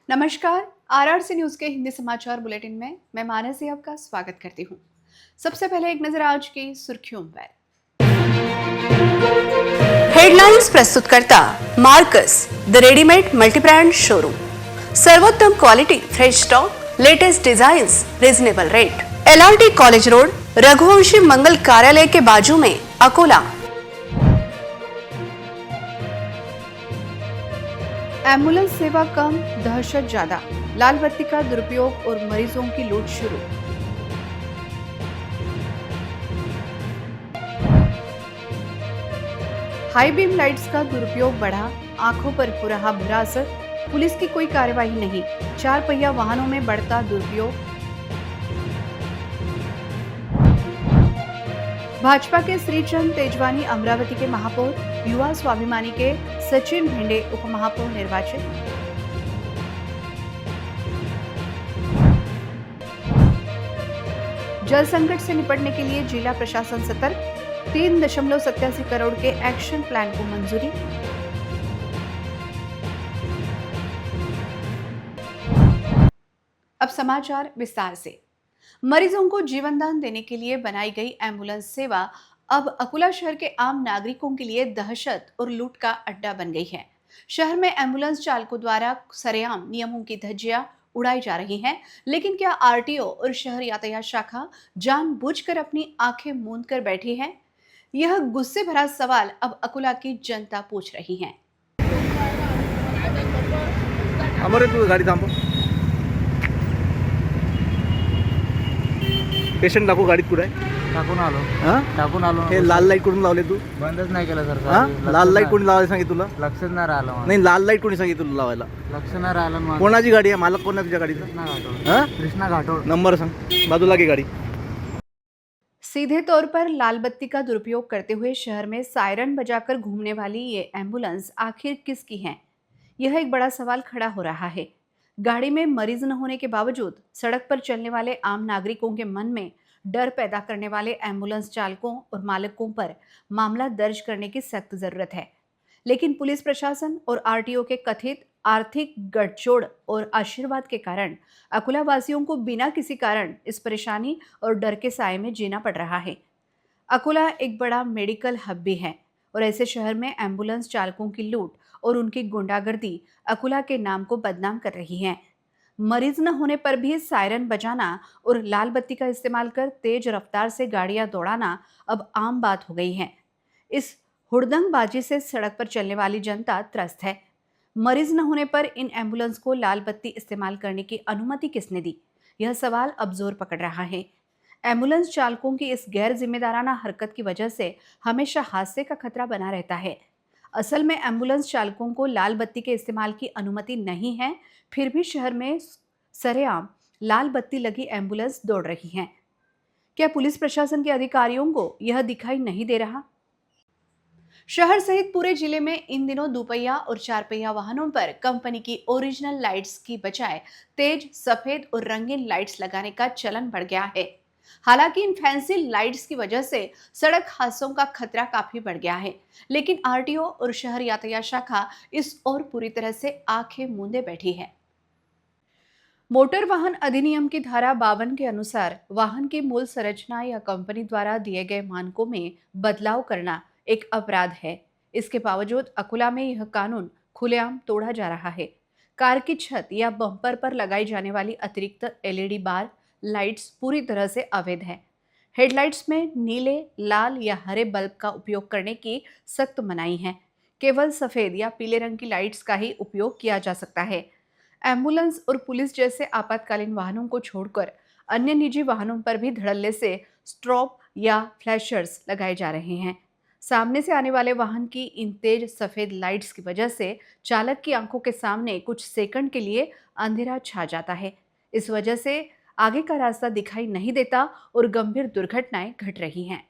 नमस्कार। RRC news के हिंदी समाचार बुलेटिन में मैं मानसी आपका स्वागत करती हूँ। सबसे पहले एक नजर आज की सुर्खियों पर। हेडलाइंस प्रस्तुतकर्ता Marcus, the readymade multibrand showroom. सर्वोत्तम quality, fresh stock, latest designs, reasonable rate. LRT college road, Raghuvanshi मंगल कार्यालय के बाजू में, अकोला। एम्बुलेंस सेवा कम, दहशत ज्यादा। लाल बत्ती का दुरुपयोग और मरीजों की लूट शुरू। हाई बीम लाइट्स का दुरुपयोग बढ़ा, आंखों पर हो रहा बुरा असर। पुलिस की कोई कार्रवाई नहीं, 4 पहिया वाहनों में बढ़ता दुरुपयोग। भाजपा के श्रीचंद तेजवानी अमरावती के महापौर, युवा स्वाभिमानी के सचिन भिंडे उपमहापौर निर्वाचित। जल संकट से निपटने के लिए जिला प्रशासन सतर्क, 3.87 करोड़ के एक्शन प्लान को मंजूरी। अब समाचार विस्तार से। मरीजों को जीवनदान देने के लिए बनाई गई एम्बुलेंस सेवा अब अकोला शहर के आम नागरिकों के लिए दहशत और लूट का अड्डा बन गई है। शहर में एम्बुलेंस चालकों द्वारा सरेआम नियमों की धज्जियां उड़ाई जा रही हैं, लेकिन क्या आरटीओ और शहर यातायात शाखा जानबूझकर अपनी आंखें मूंद कर बैठी है? यह गुस्से भरा सवाल अब अकोला की जनता पूछ रही है। गाड़ी थांबव, पेशंट दाखव, गाडीत कुठे आहे? टाकून आलो. हां टाकून आलो. हे लाल लाईट कोणी लावले तू? बंदच नाही केलं सर. हां लाल लाईट कोणी लावायला सांगितलं तुला? लक्षच नाही राहिलं मला. नाही लाल लाईट कोणी सांगितलं तुला लावायला? लक्ष नाही राहिलं मला. कोणाची गाडी आहे? मालक कोण आहे तुझ्या गाडीचा? कृष्णा घाटोड. हां कृष्णा घाटोड. नंबर सांग, बाजूला घे गाडी। सीधे तौर पर लाल बत्ती का दुरुपयोग करते हुए शहर में सायरन बजाकर घूमने वाली ये एम्बुलेंस आखिर किसकी है? यह एक बड़ा सवाल खड़ा हो रहा है। गाड़ी में मरीज न होने के बावजूद सड़क पर चलने वाले आम नागरिकों के मन में डर पैदा करने वाले एम्बुलेंस चालकों और मालिकों पर मामला दर्ज करने की सख्त जरूरत है। लेकिन पुलिस प्रशासन और आरटीओ के कथित आर्थिक गठजोड़ और आशीर्वाद के कारण अकोला वासियों को बिना किसी कारण इस परेशानी और डर के साए में जीना पड़ रहा है। अकोला एक बड़ा मेडिकल हब भी है और ऐसे शहर में एम्बुलेंस चालकों की लूट और उनकी गुंडागर्दी अकोला के नाम को बदनाम कर रही है। मरीज न होने पर भी सायरन बजाना और लाल बत्ती का इस्तेमाल कर तेज रफ्तार से गाड़ियां दौड़ाना अब आम बात हो गई है। इस हुड़दंगबाजी से सड़क पर चलने वाली जनता त्रस्त है। मरीज न होने पर इन एम्बुलेंस को लाल बत्ती इस्तेमाल करने की अनुमति किसने दी? यह सवाल अब जोर पकड़ रहा है। एम्बुलेंस चालकों की इस गैर जिम्मेदाराना हरकत की वजह से हमेशा हादसे का खतरा बना रहता है। असल में एम्बुलेंस चालकों को लाल बत्ती के इस्तेमाल की अनुमति नहीं है, फिर भी शहर में सरेआम लाल बत्ती लगी एम्बुलेंस दौड़ रही हैं। क्या पुलिस प्रशासन के अधिकारियों को यह दिखाई नहीं दे रहा? शहर सहित पूरे जिले में इन दिनों दोपहिया और 4 पहिया वाहनों पर कंपनी की ओरिजिनल लाइट्स की बजाय तेज सफेद और रंगीन लाइट्स लगाने का चलन बढ़ गया है। हालांकि इन फैंसी लाइट्स की वजह से सड़क हादसों का खतरा काफी बढ़ गया है, लेकिन आरटीओ और शहर यातायात शाखा इस ओर पूरी तरह से आंखें मूंदे बैठी है। मोटर वाहन अधिनियम की धारा 52 के अनुसार वाहन की मूल संरचना या कंपनी द्वारा दिए गए मानकों में बदलाव करना एक अपराध है। इसके बावजूद अकोला में यह कानून खुलेआम तोड़ा जा रहा है। कार की छत या बम्पर पर लगाई जाने वाली अतिरिक्त एलईडी बार लाइट्स पूरी तरह से अवैध है। हेडलाइट्स में नीले, लाल या हरे बल्ब का उपयोग करने की सख्त मनाही है। केवल सफेद या पीले रंग की लाइट्स का ही उपयोग किया जा सकता है। एम्बुलेंस और पुलिस जैसे आपातकालीन वाहनों को छोड़कर अन्य निजी वाहनों पर भी धड़ल्ले से स्ट्रोब या फ्लैशर्स लगाए जा रहे हैं। सामने से आने वाले वाहन की इन तेज सफेद लाइट्स की वजह से चालक की आंखों के सामने कुछ सेकंड के लिए अंधेरा छा जाता है। इस वजह से आगे का रास्ता दिखाई नहीं देता और गंभीर दुर्घटनाएं घट रही हैं।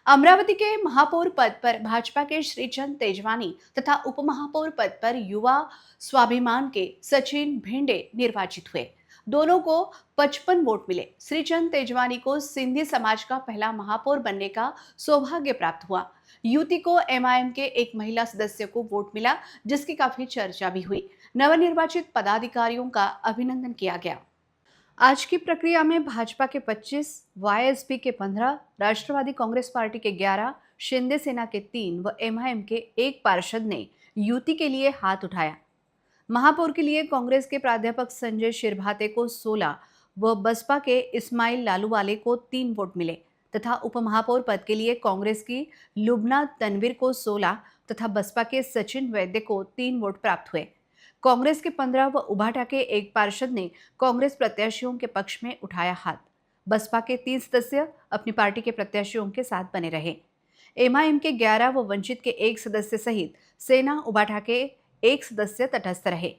अमरावती के महापौर पद पर भाजपा के श्रीचंद तेजवानी तथा उपमहापौर पद पर युवा स्वाभिमान के सचिन भिंडे निर्वाचित हुए। दोनों को 55 वोट मिले। श्रीचंद तेजवानी को सिंधी समाज का पहला महापौर बनने का सौभाग्य प्राप्त हुआ, युति को एमआईएम के एक महिला सदस्य को वोट मिला, जिसकी काफी चर्चा भी हुई। नवनिर्वाचित पदाधिकारियों का अभिनंदन किया गया। आज की प्रक्रिया में भाजपा के 25, वाईएसपी के 15, राष्ट्रवादी कांग्रेस पार्टी के 11, शिंदे सेना के 3 व एमआईएम के 1 पार्षद ने युति के लिए हाथ उठाया। महापौर के लिए कांग्रेस के प्राध्यापक संजय शिरभाते को 16 व बसपा के इस्माइल लालूवाले को 3 वोट मिले तथा उपमहापौर पद के लिए कांग्रेस की लुबना तनवीर को 16 तथा बसपा के सचिन वैद्य को 3 वोट प्राप्त हुए। कांग्रेस के 15 व उभाटा के 1 पार्षद ने कांग्रेस प्रत्याशियों के पक्ष में उठाया हाथ। बसपा के 3 सदस्य अपनी पार्टी के प्रत्याशियों के साथ बने रहे। एमआईएम के 11 व वंचित के 1 सदस्य सहित सेना उभाटा के 1 सदस्य तटस्थ रहे।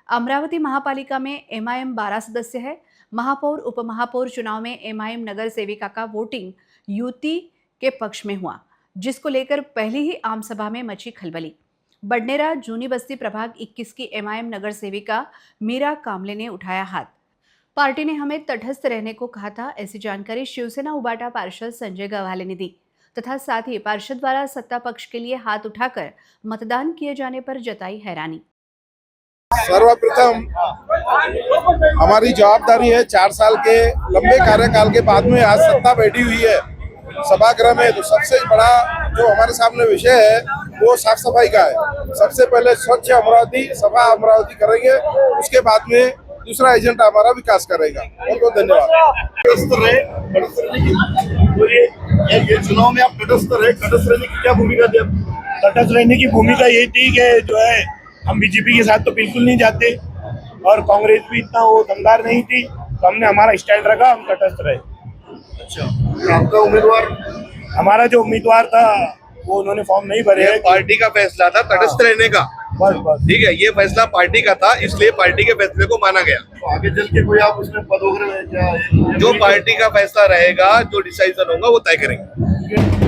अमरावती महापालिका में एमआईएम 12 सदस्य है। महापौर उपमहापौर चुनाव में एमआईएम नगर सेविका का वोटिंग युति के पक्ष में हुआ, जिसको लेकर पहली ही आम सभा में मची खलबली। बडनेरा जूनी बस्ती प्रभाग 21 की एमआईएम नगर सेविका मीरा कामले ने उठाया हाथ। पार्टी ने हमें तटस्थ रहने को कहा था, ऐसी जानकारी शिवसेना उबाटा पार्षद संजय गवाले ने दी तथा साथ ही पार्षद द्वारा सत्ता पक्ष के लिए हाथ उठाकर मतदान किए जाने पर जताई हैरानी। सर्वप्रथम हमारी जवाबदारी है, 4 साल के लंबे कार्यकाल के बाद में आज सत्ता बैठी हुई है सभागृह में, तो सबसे बड़ा जो हमारे सामने विषय है वो साफ सफाई का है। सबसे पहले स्वच्छ अमरावती, सफा अमरावती करेंगे, उसके बाद में दूसरा एजेंडा हमारा विकास करेगा। बहुत बहुत धन्यवाद। ये चुनाव में आप तटस्थ रहने की क्या भूमिका थी? तटस्थ रहने की भूमिका यही थी कि जो है हम बीजेपी के साथ तो बिल्कुल नहीं जाते और कांग्रेस भी इतना वो दमदार नहीं थी, तो हमने हमारा स्टैंड रखा, हम तटस्थ रहे। अच्छा, आपका उम्मीदवार? हमारा जो उम्मीदवार था वो उन्होंने फॉर्म नहीं भरे। पार्टी का फैसला था तटस्थ रहने का। बस ठीक है, ये फैसला पार्टी का था, इसलिए पार्टी के फैसले को माना गया। तो आगे चल के कोई आप उसमें पद वगैरह जो पार्टी का फैसला रहेगा, जो डिसाइजन होगा वो तय करेंगे।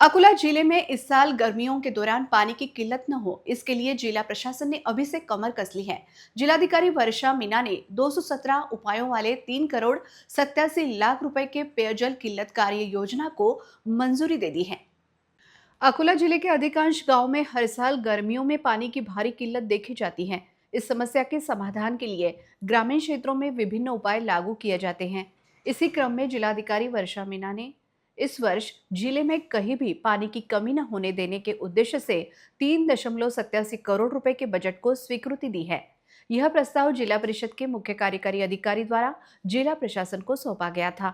अकोला जिले में इस साल गर्मियों के दौरान पानी की किल्लत न हो, इसके लिए जिला प्रशासन ने अभी से कमर कस ली है। जिलाधिकारी वर्षा मीना ने 217 उपायों वाले 3 करोड़ 87 लाख रुपए के पेयजल किल्लत कार्य योजना को मंजूरी दे दी है। अकोला जिले के अधिकांश गांव में हर साल गर्मियों में पानी की भारी किल्लत देखी जाती है। इस समस्या के समाधान के लिए ग्रामीण क्षेत्रों में विभिन्न उपाय लागू किए जाते हैं। इसी क्रम में जिलाधिकारी वर्षा मीना ने इस वर्ष जिले में कहीं भी पानी की कमी न होने देने के उद्देश्य से 3.87 करोड़ रुपए के बजट को स्वीकृति दी है। यह प्रस्ताव जिला परिषद के मुख्य कार्यकारी अधिकारी द्वारा जिला प्रशासन को सौंपा गया था।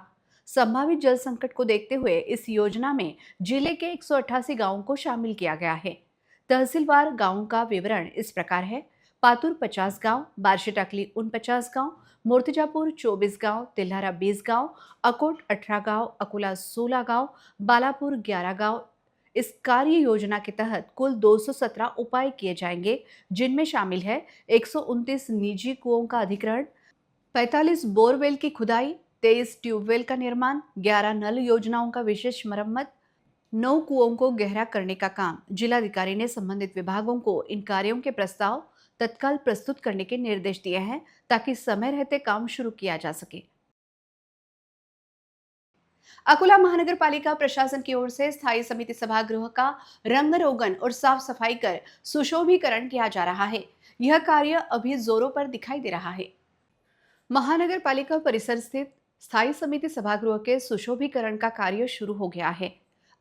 संभावित जल संकट को देखते हुए इस योजना में जिले के 188 गांवों को शामिल किया गया है। तहसीलवार गांवों का विवरण इस प्रकार है: पातुर 50 गांव, बारशेटाकली 49 गांव, मूर्तिजापुर 24 गांव, तिल्हारा 20 गांव, अकोट 18 गांव, अकोला 16 गांव, बालापुर 11 गांव। इस कार्य योजना के तहत कुल 217 उपाय किए जाएंगे, जिनमें शामिल है 129 निजी कुओं का अधिग्रहण, 45 बोरवेल की खुदाई, 23 ट्यूबवेल का निर्माण, 11 नल योजनाओं का विशेष मरम्मत, 9 कुओं को गहरा करने का काम। जिलाधिकारी ने संबंधित विभागों को इन कार्यों के प्रस्ताव तत्काल प्रस्तुत करने के निर्देश दिए हैं, ताकि समय रहते काम शुरू किया जा सके। अकोला महानगर पालिका प्रशासन की ओर से स्थायी समिति सभागृह का रंग रोगन और साफ सफाई कर सुशोभीकरण किया जा रहा है। यह कार्य अभी जोरों पर दिखाई दे रहा है। महानगर पालिका परिसर स्थित स्थायी समिति सभागृह के सुशोभीकरण का कार्य शुरू हो गया है।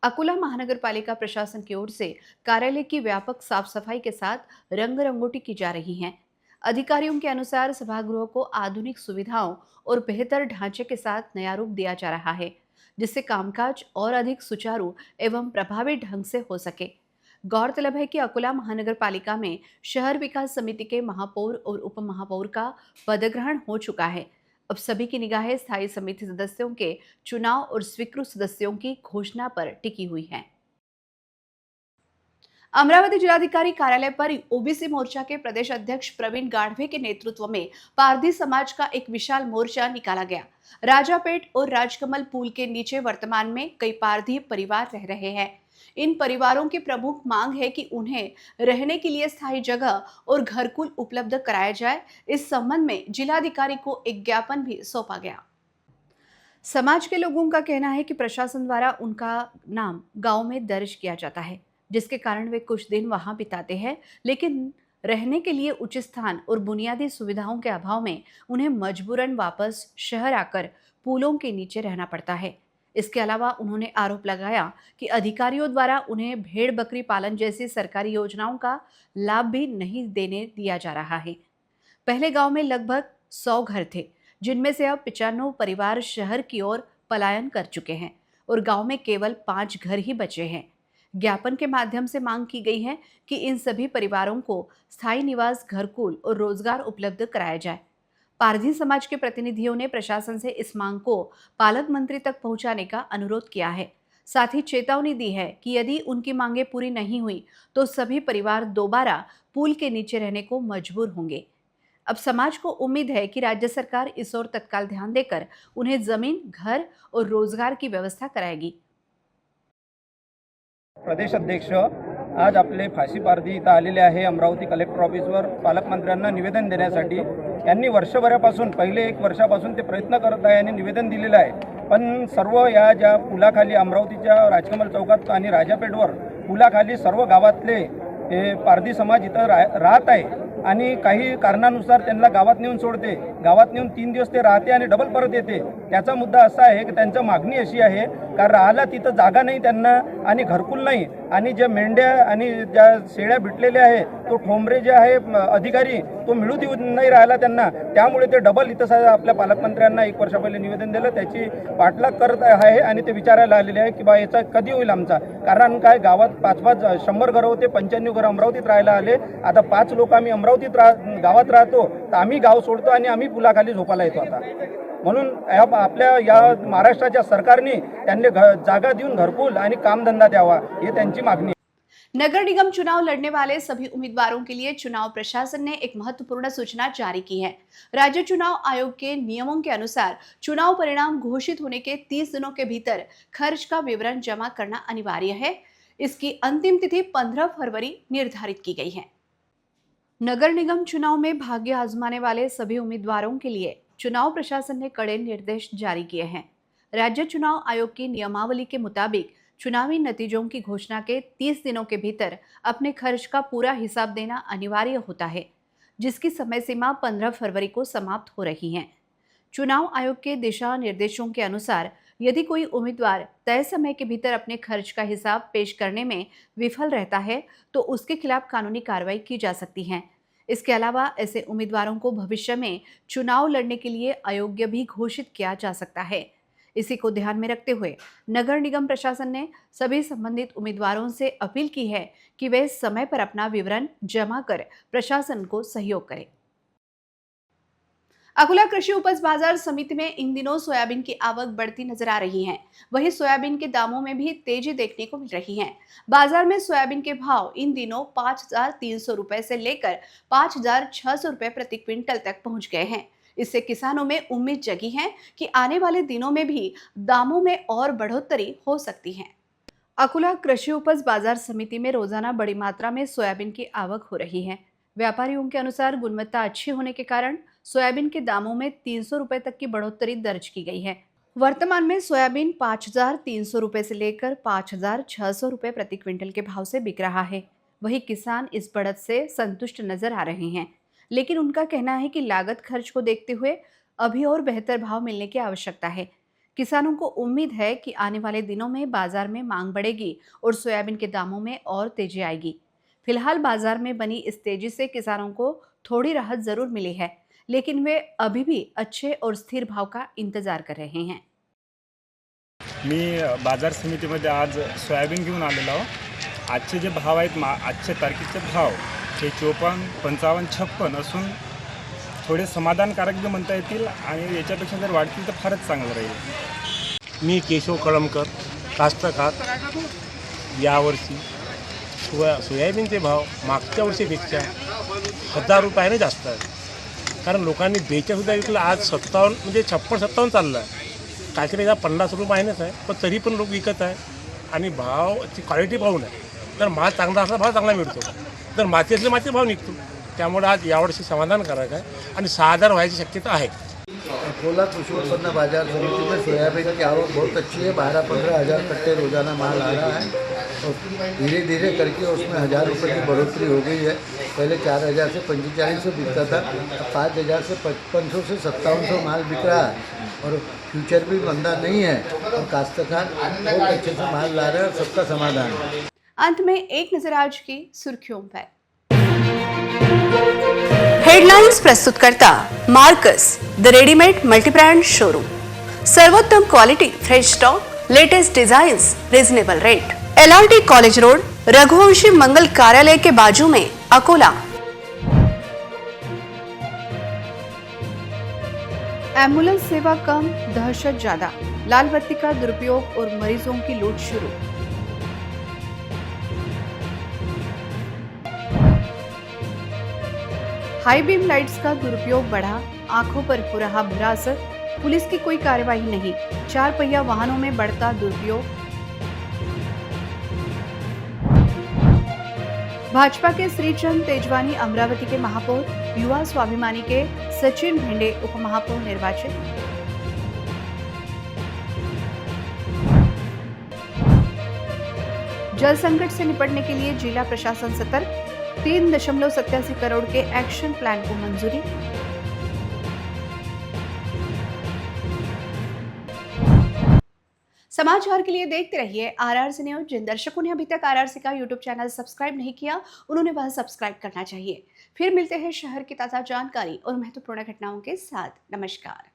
अकोला महानगर पालिका प्रशासन की ओर से कार्यालय की व्यापक साफ सफाई के साथ रंग रंगोटी की जा रही है। अधिकारियों के अनुसार सभागृह को आधुनिक सुविधाओं और बेहतर ढांचे के साथ नया रूप दिया जा रहा है, जिससे कामकाज और अधिक सुचारू एवं प्रभावी ढंग से हो सके। गौरतलब है कि अकोला महानगर पालिका में शहर विकास समिति के महापौर और उप महापौर का पदग्रहण हो चुका है। अब सभी की निगाहें स्थायी समिति सदस्यों के चुनाव और स्वीकृत सदस्यों की घोषणा पर टिकी हुई है। अमरावती जिलाधिकारी कार्यालय पर ओबीसी मोर्चा के प्रदेश अध्यक्ष प्रवीण गाढ़वे के नेतृत्व में पारधी समाज का एक विशाल मोर्चा निकाला गया। राजापेट और राजकमल पुल के नीचे वर्तमान में कई पारधी परिवार रह रहे हैं। इन परिवारों की प्रमुख मांग है कि उन्हें रहने के लिए स्थायी जगह और घरकुल उपलब्ध कराया जाए। इस संबंध में जिलाधिकारी को एक ज्ञापन भी सौंपा गया। समाज के लोगों का कहना है कि प्रशासन द्वारा उनका नाम गांव में दर्ज किया जाता है, जिसके कारण वे कुछ दिन वहां बिताते हैं, लेकिन रहने के लिए उचित स्थान और बुनियादी सुविधाओं के अभाव में उन्हें मजबूरन वापस शहर आकर पुलों के नीचे रहना पड़ता है। इसके अलावा उन्होंने आरोप लगाया कि अधिकारियों द्वारा उन्हें भेड़ बकरी पालन जैसी सरकारी योजनाओं का लाभ भी नहीं देने दिया जा रहा है। पहले गांव में लगभग 100 घर थे, जिनमें से अब 95 परिवार शहर की ओर पलायन कर चुके हैं और गांव में केवल 5 घर ही बचे हैं। ज्ञापन के माध्यम से मांग की गई है कि इन सभी परिवारों को स्थायी निवास, घरकुल और रोजगार उपलब्ध कराया जाए। पारधी समाज के प्रतिनिधियों ने प्रशासन से इस मांग को पालक मंत्री तक पहुंचाने का अनुरोध किया है। साथ ही चेतावनी दी है कि यदि उनकी मांगें पूरी नहीं हुई तो सभी परिवार दोबारा पुल के नीचे रहने को मजबूर होंगे। अब समाज को उम्मीद है कि राज्य सरकार इस ओर तत्काल ध्यान देकर उन्हें जमीन, घर और रोजगार की व्यवस्था कराएगी। प्रदेश अध्यक्ष आज आपले फाशी पारधी इथं आलेले आहे। अमरावती कलेक्टर ऑफिसवर पालकमंत्र्यांना निवेदन देण्यासाठी यांनी वर्षभरापासून पहिले 1 वर्षापासून ते प्रयत्न करत आहे आणि निवेदन दिलेलं आहे, पण सर्व या ज्या पुलाखाली अमरावतीच्या राजकमल चौकात आणि राजापेठवर पुलाखाली सर्व गावातले पारधी समाज इथं राहत आहे आणि काही कारणानुसार त्यांना गावात नेऊन सोडते। गावात नेऊन 3 दिवस ते राहते आणि डबल परत येते। त्याचा मुद्दा असा आहे की त्यांची मागणी अशी आहे का राहायला तिथं जागा नाही त्यांना आणि घरकुल नाही आणि जे मेंढ्या आणि ज्या शेळ्या भेटलेल्या आहे तो ठोंबरे जे आहे अधिकारी तो मिळू देऊ नाही राहिला त्यांना, त्यामुळे ते डबल इथं आपल्या पालकमंत्र्यांना 1 वर्षा पहिले निवेदन दिलं, त्याची पाठलाग करत आहे आणि ते विचारायला आलेले आहे की बा याचा कधी होईल आमचा। कारण काय गावात 5-5 100 घरं होते, 95 घरं अमरावतीत राहायला आले। आता 5 लोक आम्ही अमरावतीत गावात राहतो तर आम्ही गाव सोडतो आणि आम्ही पुलाखाली झोपायला येतो आता। म्हणून आपल्या या महाराष्ट्राच्या सरकारने त्यांना जागा देऊन घरकुल आणि कामधंदा द्यावा, हे त्यांची मागणी आहे। नगर निगम चुनाव लड़ने वाले सभी उम्मीदवारों के लिए चुनाव प्रशासन ने एक महत्वपूर्ण सूचना जारी की है। राज्य चुनाव आयोग के नियमों के अनुसार चुनाव परिणाम घोषित होने के 30 दिनों के भीतर खर्च का विवरण जमा करना अनिवार्य है। इसकी अंतिम तिथि 15 फरवरी निर्धारित की गई है। नगर निगम चुनाव में भाग्य आजमाने वाले सभी उम्मीदवारों के लिए चुनाव प्रशासन ने कड़े निर्देश जारी किए हैं। राज्य चुनाव आयोग की नियमावली के मुताबिक चुनावी नतीजों की घोषणा के 30 दिनों के भीतर अपने खर्च का पूरा हिसाब देना अनिवार्य होता है, जिसकी समय सीमा 15 फरवरी को समाप्त हो रही है। चुनाव आयोग के दिशा निर्देशों के अनुसार यदि कोई उम्मीदवार तय समय के भीतर अपने खर्च का हिसाब पेश करने में विफल रहता है तो उसके खिलाफ कानूनी कार्रवाई की जा सकती है। इसके अलावा ऐसे उम्मीदवारों को भविष्य में चुनाव लड़ने के लिए अयोग्य भी घोषित किया जा सकता है। इसी को ध्यान में रखते हुए नगर निगम प्रशासन ने सभी संबंधित उम्मीदवारों से अपील की है कि वे समय पर अपना विवरण जमा कर प्रशासन को सहयोग करें। अकोला कृषि उपज बाजार समिति में इन दिनों सोयाबीन की आवक बढ़ती नजर आ रही है। वहीं सोयाबीन के दामों में भी तेजी देखने को मिल रही है। बाजार में सोयाबीन के भाव इन दिनों 5,300 रुपए से लेकर 5,600 रुपए प्रति क्विंटल तक पहुंच गए हैं। इससे किसानों में उम्मीद जगी है कि आने वाले दिनों में भी दामों में और बढ़ोतरी हो सकती है। अकोला कृषि उपज बाजार समिति में रोजाना बड़ी मात्रा में सोयाबीन की आवक हो रही है। व्यापारियों के अनुसार गुणवत्ता अच्छी होने के कारण सोयाबीन के दामों में 300 रुपए तक की बढ़ोतरी दर्ज की गई है। वर्तमान में सोयाबीन 5,300 रुपए से लेकर 5,600 रुपए प्रति क्विंटल के भाव से बिक रहा है। वही किसान इस बढ़त से संतुष्ट नजर आ रहे हैं, लेकिन उनका कहना है कि लागत खर्च को देखते हुए अभी और बेहतर भाव मिलने की आवश्यकता है। किसानों को उम्मीद है कि आने वाले दिनों में बाजार में मांग बढ़ेगी और सोयाबीन के दामों में और तेजी आएगी। फिलहाल बाजार में बनी इस तेजी से किसानों को थोड़ी राहत जरूर मिली है, लेकिन वे अभी भी अच्छे और स्थिर भाव का इंतजार कर रहे हैं। मी बाजार समितीमध्ये आज सोयाबीन घेऊन आलेलो आहो। आजचे जे भाव आहेत आजच्या तारखेचे भाव हे 54, 55, 56 असून थोडे समाधानकारक जे म्हणता येतील आणि याच्यापेक्षा जर वाढतील तर फारच चांगलं राहील। मी केशव कळमकर, कास्तकार। यावर्षी सोयाबीनचे भाव मागच्या वर्षीपेक्षा 1000 रुपयाने जास्त आहेत, कारण लोकांनी 42 सुद्धा विकलं, आज 57 म्हणजे 56-57 चाललं आहे। काहीतरी 50 रुपये महिन्याच आहे, पण तरी पण लोक विकत आहे आणि भावाची क्वालिटी पाहून आहे. तर माल चांगला असला भाव चांगला मिळतो, तर माती असले माती भाव निघतो. त्यामुळे आज यावर्षी समाधानकारक आहे आणि 6,000 व्हायची शक्यता आहे. अकोला कृषि उत्पन्न बाजार समिति में सोयाबीन की आवक बहुत अच्छी है। 12-15 हज़ार कट्टे रोजाना माल आ रहा है और धीरे धीरे करके उसमें 1,000 रुपये की बढ़ोतरी हो गई है। पहले 4,000 से 4500 बिकता था, अब 5,000 से 5500 से 5700 माल बिक रहा है और फ्यूचर भी मंदा नहीं है और काश्तकार बहुत अच्छे से माल ला रहे हैं और सबका समाधान है। अंत में एक नजर आज की सुर्खियों पर। हेडलाइंस प्रस्तुत करता Marcus the readymade multibrand showroom. सर्वोत्तम quality, fresh stock, latest designs, reasonable rate. LRT college road, Raghuvanshi मंगल कार्यालय के बाजू में, अकोला। एम्बुलेंस सेवा कम, दहशत ज्यादा। लाल बत्ती का दुरुपयोग और मरीजों की लूट शुरू। हाई बीम लाइट्स का दुरुपयोग बढ़ा, आंखों पर हो रहा बुरा असर। पुलिस की कोई कार्रवाई नहीं, 4 पहिया वाहनों में बढ़ता दुरुपयोग। भाजपा के श्रीचंद तेजवानी अमरावती के महापौर, युवा स्वाभिमानी के सचिन भिंडे उपमहापौर निर्वाचित। जल संकट से निपटने के लिए जिला प्रशासन सतर्क, 3.87 करोड़ के एक्शन प्लान को मंजूरी। समाचार के लिए देखते रहिए RRC न्यूज। जिन दर्शकों ने अभी तक RRC का YouTube चैनल सब्सक्राइब नहीं किया, उन्होंने वह सब्सक्राइब करना चाहिए। फिर मिलते हैं शहर की ताज़ा जानकारी और महत्वपूर्ण घटनाओं के साथ। नमस्कार।